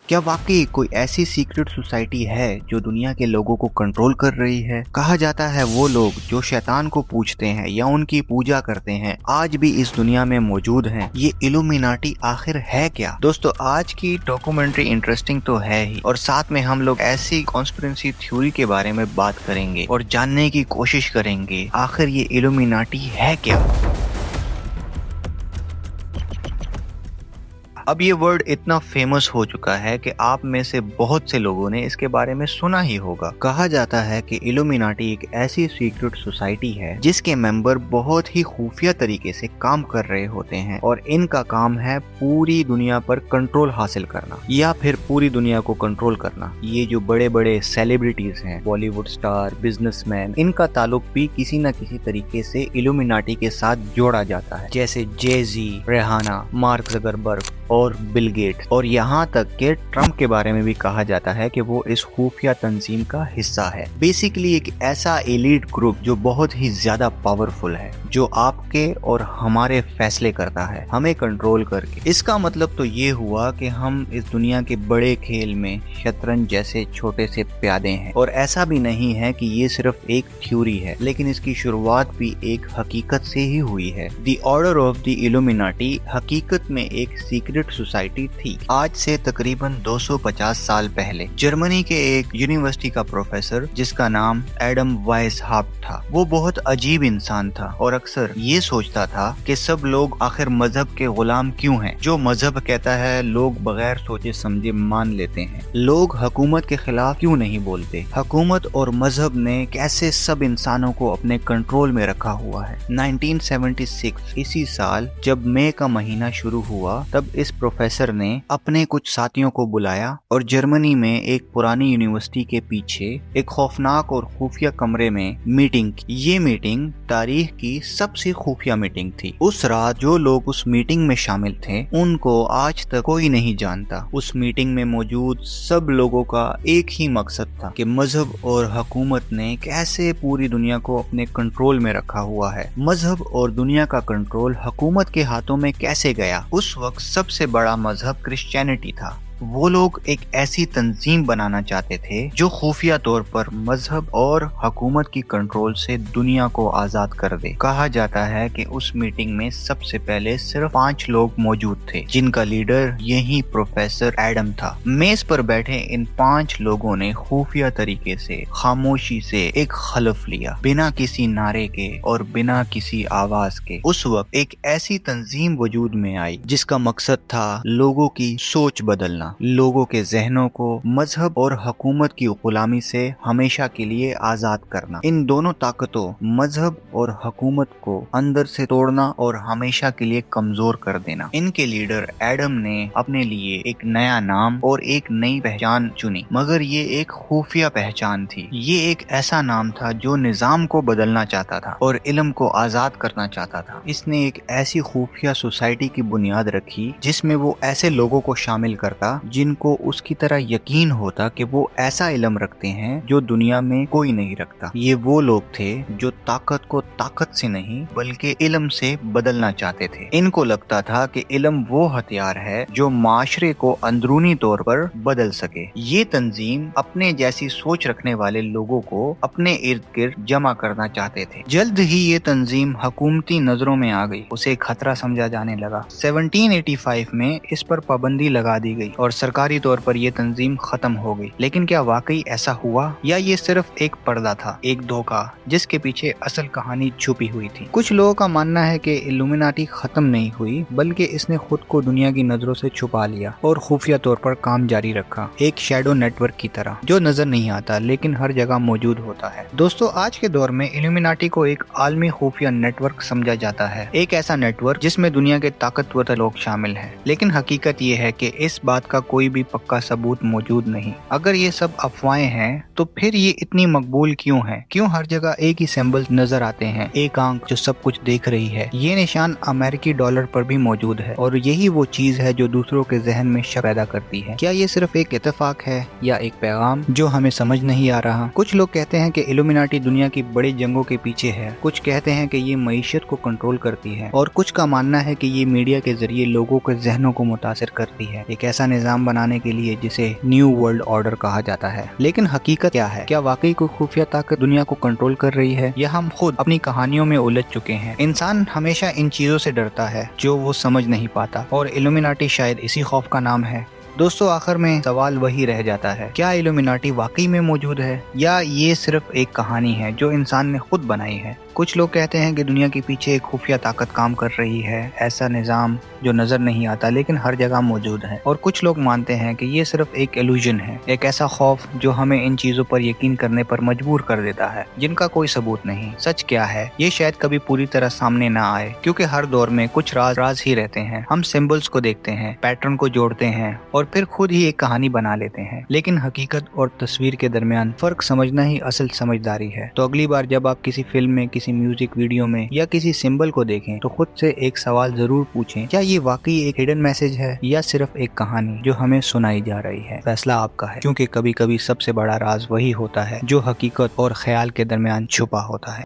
क्या वाकई कोई ऐसी सीक्रेट सोसाइटी है जो दुनिया के लोगों को कंट्रोल कर रही है? कहा जाता है वो लोग जो शैतान को पूजते हैं या उनकी पूजा करते हैं आज भी इस दुनिया में मौजूद हैं। ये इल्यूमिनाटी आखिर है क्या? दोस्तों, आज की डॉक्यूमेंट्री इंटरेस्टिंग तो है ही, और साथ में हम लोग ऐसी कॉन्स्पिरेसी थ्योरी के बारे में बात करेंगे और जानने की कोशिश करेंगे आखिर ये इल्यूमिनाटी है क्या। अब ये वर्ड इतना फेमस हो चुका है कि आप में से बहुत से लोगों ने इसके बारे में सुना ही होगा। कहा जाता है कि इल्यूमिनाटी एक ऐसी सीक्रेट सोसाइटी है जिसके मेंबर बहुत ही खुफिया तरीके से काम कर रहे होते हैं और इनका काम है पूरी दुनिया पर कंट्रोल हासिल करना या फिर पूरी दुनिया को कंट्रोल करना। ये जो बड़े बड़े सेलिब्रिटीज हैं, बॉलीवुड स्टार, बिजनेसमैन, इनका ताल्लुक भी किसी न किसी तरीके से इल्यूमिनाटी के साथ जोड़ा जाता है, जैसे जे-ज़ी, रेहाना, मार्क ज़करबर्ग और बिल गेट्स। और यहाँ तक कि ट्रम्प के बारे में भी कहा जाता है कि वो इस खुफिया तंजीम का हिस्सा है। बेसिकली एक ऐसा एलीट ग्रुप जो बहुत ही ज्यादा पावरफुल है, जो आपके और हमारे फैसले करता है, हमें कंट्रोल करके। इसका मतलब तो ये हुआ कि हम इस दुनिया के बड़े खेल में शतरंज जैसे छोटे से प्यादे हैं। और ऐसा भी नहीं है कि ये सिर्फ एक थ्योरी है, लेकिन इसकी शुरुआत भी एक हकीकत से ही हुई है। The order of the illuminati हकीकत में एक सीक्रेट सोसाइटी थी। आज से तकरीबन 250 साल पहले जर्मनी के एक यूनिवर्सिटी का प्रोफेसर जिसका नाम एडम वाइसहाफ्ट था, वो बहुत अजीब इंसान था और अक्सर ये सोचता था कि सब लोग आखिर मजहब के गुलाम क्यों हैं। जो मजहब कहता है लोग बगैर सोचे समझे मान लेते हैं। लोग हुकूमत के खिलाफ क्यों नहीं बोलते। हुकूमत और मजहब ने कैसे सब इंसानों को अपने कंट्रोल में रखा हुआ है। 1976 इसी साल जब मई का महीना शुरू हुआ, तब इस प्रोफेसर ने अपने कुछ साथियों को बुलाया और जर्मनी में एक पुरानी यूनिवर्सिटी के पीछे एक खौफनाक और खुफिया कमरे में मीटिंग की। ये मीटिंग तारीख की सबसे खुफिया मीटिंग थी। उस रात जो लोग उस मीटिंग में शामिल थे उनको आज तक कोई नहीं जानता। उस मीटिंग में मौजूद सब लोगों का एक ही मकसद था कि मजहब और हुकूमत ने कैसे पूरी दुनिया को अपने कंट्रोल में रखा हुआ है। मजहब और दुनिया का कंट्रोल हुकूमत के हाथों में कैसे गया। उस वक्त सबसे बड़ा मजहब क्रिश्चियनिटी था। वो लोग एक ऐसी तंजीम बनाना चाहते थे जो खुफिया तौर पर मजहब और हुकूमत की कंट्रोल से दुनिया को आजाद कर दे। कहा जाता है कि उस मीटिंग में सबसे पहले सिर्फ 5 लोग मौजूद थे, जिनका लीडर यही प्रोफेसर एडम था। मेज पर बैठे इन 5 लोगों ने खुफिया तरीके से खामोशी से एक हलफ लिया, बिना किसी नारे के और बिना किसी आवाज के। उस वक्त एक ऐसी तंजीम वजूद में आई जिसका मकसद था लोगों की सोच बदलना, लोगों के जहनों को मजहब और हुकूमत की गुलामी से हमेशा के लिए आजाद करना। इन दोनों ताकतों, मजहब और हुकूमत को अंदर से तोड़ना और हमेशा के लिए कमजोर कर देना। इनके लीडर एडम ने अपने लिए एक नया नाम और एक नई पहचान चुनी, मगर ये एक खुफिया पहचान थी। ये एक ऐसा नाम था जो निजाम को बदलना चाहता था और इल्म को आजाद करना चाहता था। इसने एक ऐसी खुफिया सोसाइटी की बुनियाद रखी जिसमें वो ऐसे लोगों को शामिल करता जिनको उसकी तरह यकीन होता कि वो ऐसा इल्म रखते हैं जो दुनिया में कोई नहीं रखता। ये वो लोग थे जो ताकत को ताकत से नहीं बल्कि इल्म से बदलना चाहते थे। इनको लगता था कि इल्म वो हथियार है जो माशरे को अंदरूनी तौर पर बदल सके। ये तंजीम अपने जैसी सोच रखने वाले लोगों को अपने इर्द गिर्द जमा करना चाहते थे। जल्द ही ये तंजीम हुकूमती नजरों में आ गई, उसे खतरा समझा जाने लगा। 1785 में इस पर पाबंदी लगा दी गई और सरकारी तौर पर यह तंजीम खत्म हो गई। लेकिन क्या वाकई ऐसा हुआ या ये सिर्फ एक पर्दा था, एक धोखा जिसके पीछे असल कहानी छुपी हुई थी? कुछ लोगों का मानना है कि इल्यूमिनाटी खत्म नहीं हुई, बल्कि इसने खुद को दुनिया की नजरों से छुपा लिया और खुफिया तौर पर काम जारी रखा, एक शैडो नेटवर्क की तरह जो नजर नहीं आता लेकिन हर जगह मौजूद होता है। दोस्तों, आज के दौर में इल्यूमिनाटी को एक आलमी खुफिया नेटवर्क समझा जाता है, एक ऐसा नेटवर्क जिसमें दुनिया के ताकतवर लोग शामिल हैं। लेकिन हकीकत ये है कि इस बात का कोई भी पक्का सबूत मौजूद नहीं। अगर ये सब अफवाहें हैं तो फिर ये इतनी मकबूल क्यों हैं? क्यों हर जगह एक ही सिंबल नजर आते हैं, एक आंख जो सब कुछ देख रही है? ये निशान अमेरिकी डॉलर पर भी मौजूद है और यही वो चीज है जो दूसरों के जहन में शक पैदा करती है। क्या ये सिर्फ एक इत्तेफाक है या एक पैगाम जो हमें समझ नहीं आ रहा? कुछ लोग कहते हैं कि इल्यूमिनाटी दुनिया की बड़ी जंगों के पीछे है, कुछ कहते हैं कि ये मईशत को कंट्रोल करती है और कुछ का मानना है कि ये मीडिया के जरिए लोगों के जहनों को मुतासिर करती है। एक ऐसा निजाम बनाने के लिए जिसे न्यू वर्ल्ड ऑर्डर कहा जाता है। लेकिन हकीकत क्या है? क्या वाकई कोई खुफिया ताकत दुनिया को कंट्रोल कर रही है, या हम खुद अपनी कहानियों में उलझ चुके हैं? इंसान हमेशा इन चीजों से डरता है जो वो समझ नहीं पाता, और इल्यूमिनाटी शायद इसी खौफ का नाम है। दोस्तों, आखिर में सवाल वही रह जाता है, क्या इल्यूमिनाटी वाकई में मौजूद है, या ये सिर्फ एक कहानी है जो इंसान ने खुद बनाई है? कुछ लोग कहते हैं कि दुनिया के पीछे एक खुफिया ताकत काम कर रही है, ऐसा निजाम जो नजर नहीं आता लेकिन हर जगह मौजूद है। और कुछ लोग मानते हैं कि ये सिर्फ एक इल्यूजन है, एक ऐसा खौफ जो हमें इन चीजों पर यकीन करने पर मजबूर कर देता है, जिनका कोई सबूत नहीं। सच क्या है, ये शायद कभी पूरी तरह सामने ना आए, क्योंकि हर दौर में कुछ राज ही रहते हैं। हम सिंबल्स को देखते हैं, पैटर्न को जोड़ते हैं और फिर खुद ही एक कहानी बना लेते हैं, लेकिन हकीकत और तस्वीर के दरमियान फर्क समझना ही असल समझदारी है। तो अगली बार जब आप किसी फिल्म में, किसी म्यूजिक वीडियो में या किसी सिंबल को देखें तो खुद से एक सवाल जरूर पूछें, क्या ये वाकई एक हिडन मैसेज है या सिर्फ एक कहानी जो हमें सुनाई जा रही है? फैसला आपका है, क्योंकि कभी कभी सबसे बड़ा राज वही होता है जो हकीकत और ख्याल के दरमियान छुपा होता है।